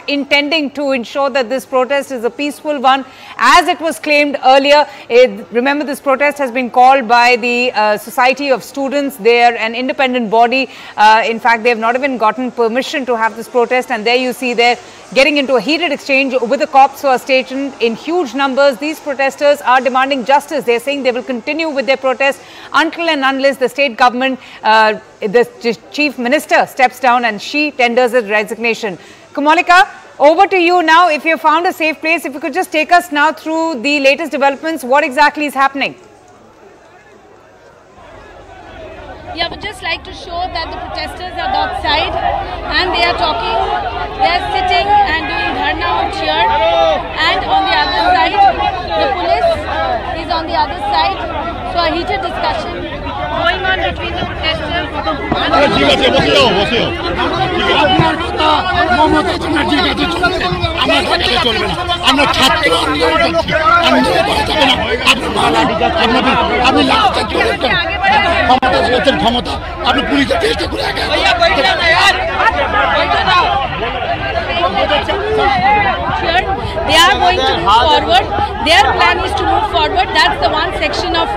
intending to ensure that this protest is a peaceful one, as it was claimed earlier. Remember, this protest has been called by the Society of Students. They are an independent body. In fact, they have not even gotten permission to have this protest, and there you see they're getting into a heated exchange with the cops who are stationed in huge numbers. These protesters are demanding justice. They're saying they will continue with their protest until and unless the state government, the chief minister steps down and she tenders his resignation. Komalika, over to you now. If you found a safe place, if you could just take us now through the latest developments, what exactly is happening? Yeah, I would just like to show that the protesters are outside and they are talking, they are sitting and doing dharna out here, and on the other side, the police is on the other side. So a heated discussion going on between the protesters. They are going to move forward. Their plan is to move forward. That's the one section of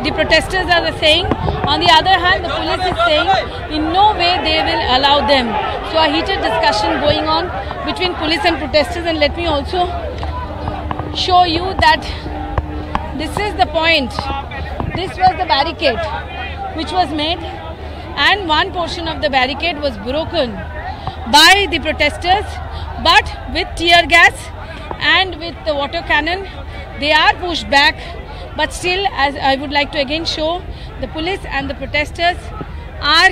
the protesters are saying. On the other hand, the police is saying in no way they will allow them. So a heated discussion going on between police and protesters. And let me also show you that this is the point. This was the barricade which was made, and one portion of the barricade was broken by the protesters, but with tear gas and with the water cannon they are pushed back. But still, as I would like to again show, the police and the protesters are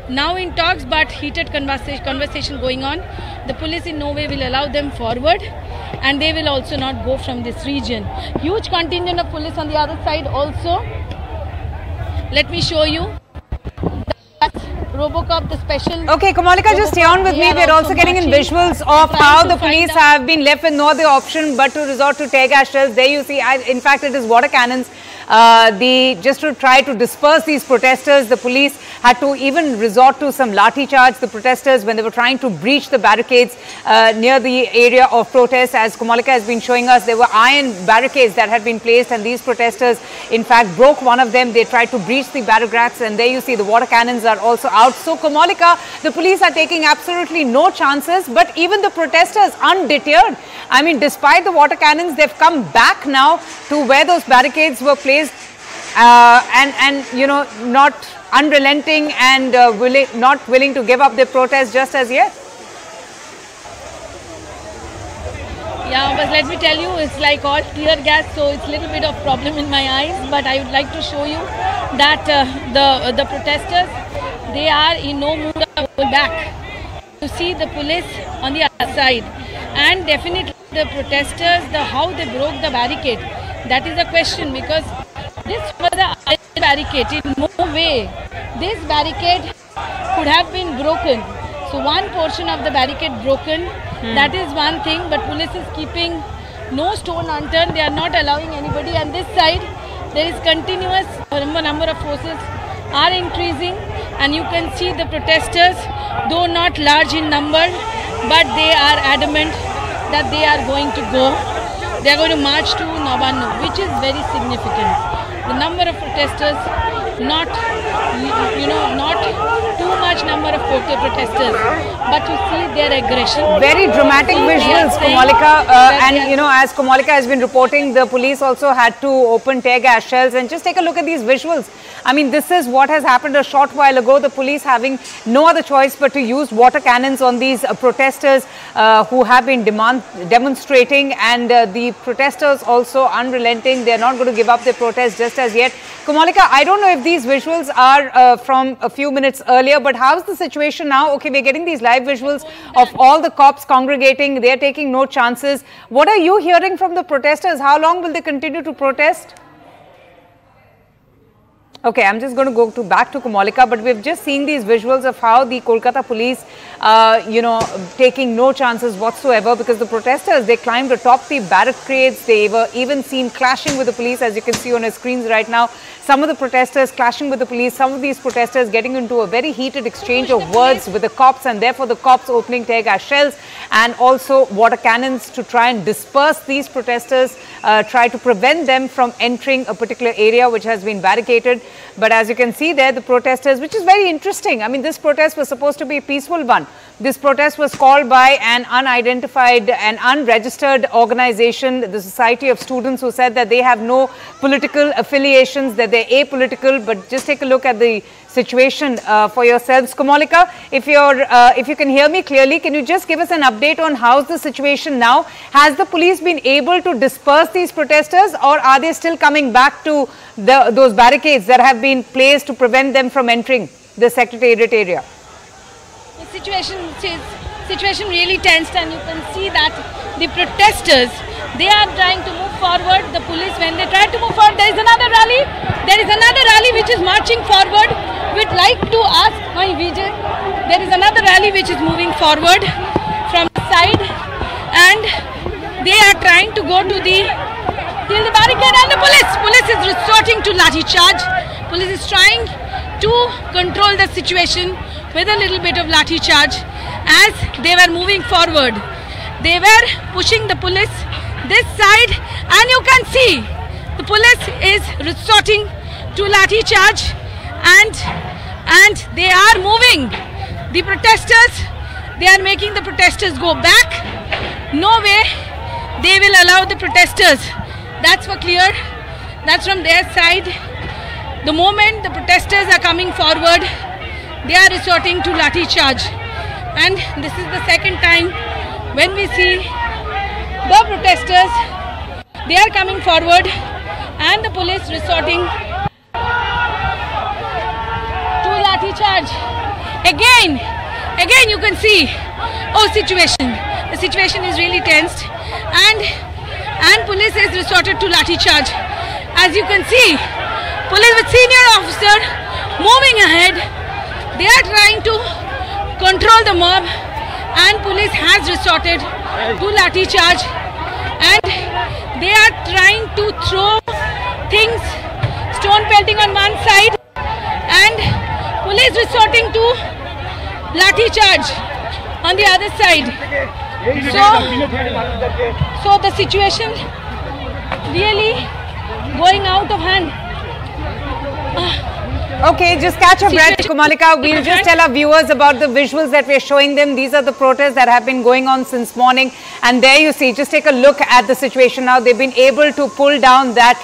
now in talks, but heated conversation going on. The police in no way will allow them forward, and they will also not go from this region. Huge contingent of police on the other side also. Let me show you. That's Robocop, the special. Okay, Komalika, just stay on with me. We're also getting in visuals of how the police have been left with no other option but to resort to tear gas shells. There you see, in fact, it is water cannons. Just to try to disperse these protesters, the police had to even resort to some lathi charge. The protesters, when they were trying to breach the barricades near the area of protest, as Komalika has been showing us, there were iron barricades that had been placed, and these protesters, in fact, broke one of them. They tried to breach the barricades, and there you see the water cannons are also out. So, Komalika, the police are taking absolutely no chances, but even the protesters undeterred. I mean, despite the water cannons, they've come back now to where those barricades were placed, and you know, not unrelenting and not willing to give up their protest just as yet. Yeah, but let me tell you, it's like all tear gas, so it's a little bit of problem in my eyes. But I would like to show you that the protesters, they are in no mood of going back. You see the police on the other side, and definitely the protesters, how they broke the barricade, that is a question, because this was a barricade. In no way this barricade could have been broken. So one portion of the barricade broken, that is one thing, but police is keeping no stone unturned. They are not allowing anybody, and this side there is continuous number of forces are increasing, and you can see the protesters, though not large in number, but they are adamant that they are going to go. They are going to march to Nabannu, which is very significant. The number of protesters, not too much number of protesters, but you see their aggression. Very dramatic visuals, Komalika, and you know, as Komalika has been reporting, the police also had to open tear gas shells. And just take a look at these visuals. I mean, this is what has happened a short while ago. The police having no other choice but to use water cannons on these protesters who have been demonstrating, and the protesters also unrelenting. They are not going to give up their protest just as yet. Komalika, I don't know if these visuals are from a few minutes earlier, but how's the situation now? Okay, we're getting these live visuals of all the cops congregating. They're taking no chances. What are you hearing from the protesters? How long will they continue to protest? Okay, I'm just going to go back to Komalika, but we've just seen these visuals of how the Kolkata police, taking no chances whatsoever, because the protesters, they climbed atop the barricades. They were even seen clashing with the police, as you can see on your screens right now. Some of the protesters clashing with the police, some of these protesters getting into a very heated exchange of words with the cops, and therefore the cops opening tear gas shells and also water cannons to try and disperse these protesters, try to prevent them from entering a particular area which has been barricaded. But as you can see there, the protesters, which is very interesting. I mean, this protest was supposed to be a peaceful one. This protest was called by an unidentified and unregistered organization, the Society of Students, who said that they have no political affiliations, that they're apolitical. But just take a look at the situation for yourselves. Komalika, if you can hear me clearly, can you just give us an update on how's the situation now? Has the police been able to disperse these protesters, or are they still coming back to those barricades that have been placed to prevent them from entering the Secretariat area? The situation really tensed, and you can see that the protesters, they are trying to move forward. The police, when they try to move forward, there is another rally. There is another rally which is marching forward. We'd like to ask my Vijay, there is another rally which is moving forward from the side, and they are trying to go to the barricade, and the police is resorting to lathi charge. Police is trying to control the situation with a little bit of lathi charge as they were moving forward. They were pushing the police this side, and you can see the police is resorting to lathi charge, and they are moving the protesters. They are making the protesters go back. No way they will allow the protesters. That's for clear. That's from their side. The moment the protesters are coming forward, they are resorting to lathi charge. And this is the second time when we see the protesters, they are coming forward and the police resorting to lathi charge. Again you can see, the situation is really tensed, and police has resorted to lathi charge. As you can see, police with senior officer moving ahead. They are trying to control the mob, and police has resorted to lathi charge, and they are trying to throw things, stone pelting on one side, and police resorting to lathi charge on the other side. So the situation really going out of hand. Okay, just catch your breath, Komalika. We'll just tell our viewers about the visuals that we're showing them. These are the protests that have been going on since morning. And there you see, just take a look at the situation now. They've been able to pull down that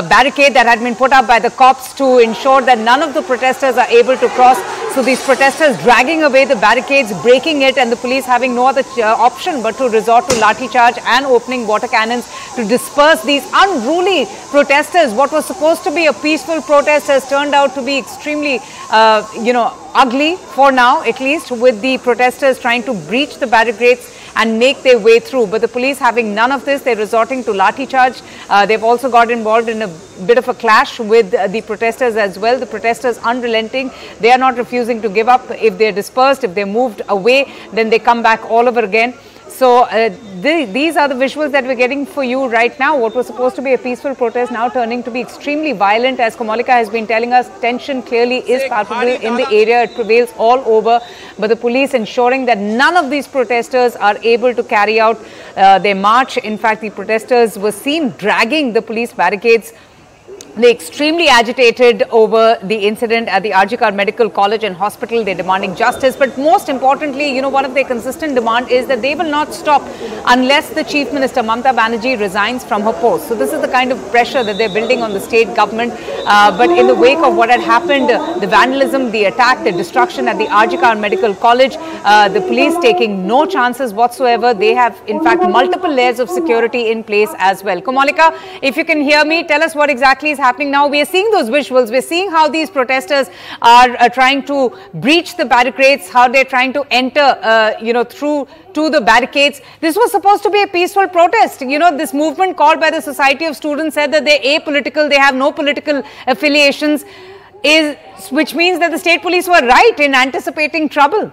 barricade that had been put up by the cops to ensure that none of the protesters are able to cross. So these protesters dragging away the barricades, breaking it, and the police having no other option but to resort to lathi charge and opening water cannons to disperse these unruly protesters. What was supposed to be a peaceful protest has turned out to be extremely, ugly for now, at least, with the protesters trying to breach the barricades and make their way through. But the police having none of this, they're resorting to lathi charge. They've also got involved in a bit of a clash with the protesters as well. The protesters unrelenting. They are not refusing to give up. If they're dispersed, if they're moved away, then they come back all over again. So these are the visuals that we're getting for you right now. What was supposed to be a peaceful protest now turning to be extremely violent. As Komalika has been telling us, tension clearly is palpable in the area. It prevails all over. But the police ensuring that none of these protesters are able to carry out their march. In fact, the protesters were seen dragging the police barricades. They're extremely agitated over the incident at the R.G. Kar Medical College and Hospital. They're demanding justice. But most importantly, one of their consistent demand is that they will not stop unless the Chief Minister, Mamata Banerjee, resigns from her post. So this is the kind of pressure that they're building on the state government. But in the wake of what had happened, the vandalism, the attack, the destruction at the R.G. Kar Medical College, the police taking no chances whatsoever. They have, in fact, multiple layers of security in place as well. Komalika, if you can hear me, tell us what exactly is happening now. We are seeing those visuals. We're seeing how these protesters are trying to breach the barricades, how they're trying to enter, through to the barricades. This was supposed to be a peaceful protest. This movement called by the Society of Students said that they're apolitical, they have no political affiliations. which means that the state police were right in anticipating trouble.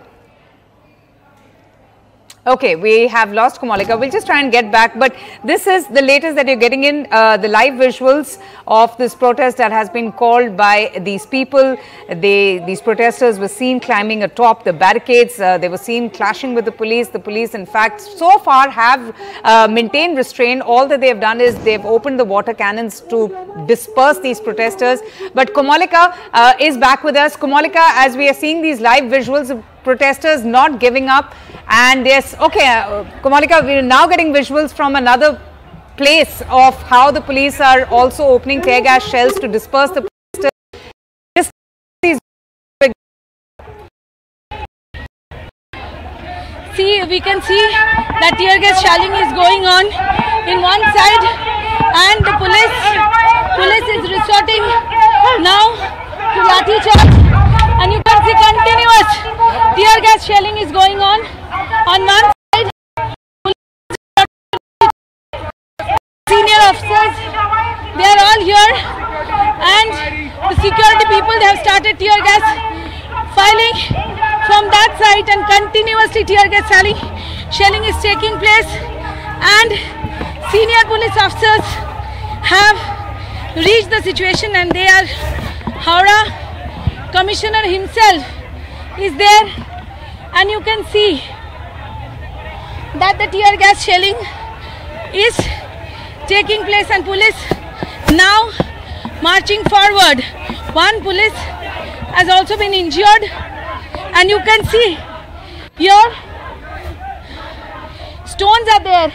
Okay, we have lost Komalika. We'll just try and get back. But this is the latest that you're getting in, the live visuals of this protest that has been called by these people. These protesters were seen climbing atop the barricades. They were seen clashing with the police. The police, in fact, so far have maintained restraint. All that they have done is they've opened the water cannons to disperse these protesters. But Komalika is back with us. Komalika, as we are seeing these live visuals of protesters not giving up, and yes, okay, Komalika, we are now getting visuals from another place of how the police are also opening tear gas shells to disperse the protesters. See, we can see that tear gas shelling is going on in one side, and the police is resorting now to lathi charge, and you can see continuous tear gas shelling is going on one side. Senior officers, they are all here, and the security people, they have started tear gas firing from that side, and continuously tear gas shelling is taking place, and senior police officers have reached the situation, and they are, Howrah Commissioner himself is there, and you can see that the tear gas shelling is taking place, and police now marching forward. One police has also been injured, and you can see here stones are there.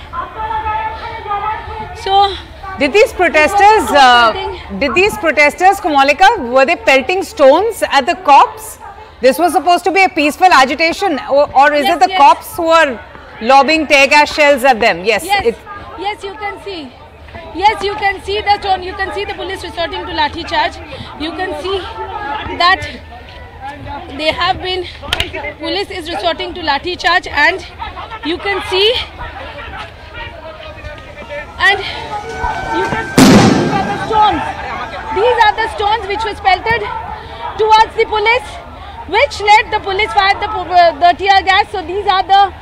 So did these protesters, Komalika, were they pelting stones at the cops? This was supposed to be a peaceful agitation, or is it the cops who are lobbing tear gas shells at them? Yes, yes, you can see. Yes, you can see the stone. You can see the police resorting to lathi charge. You can see that they have been. Police is resorting to lathi charge, and you can see. And you can see the stones. These are the stones which was pelted towards the police, which led the police fire the tear gas. So these are the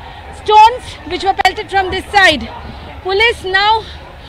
stones which were pelted from this side. Police now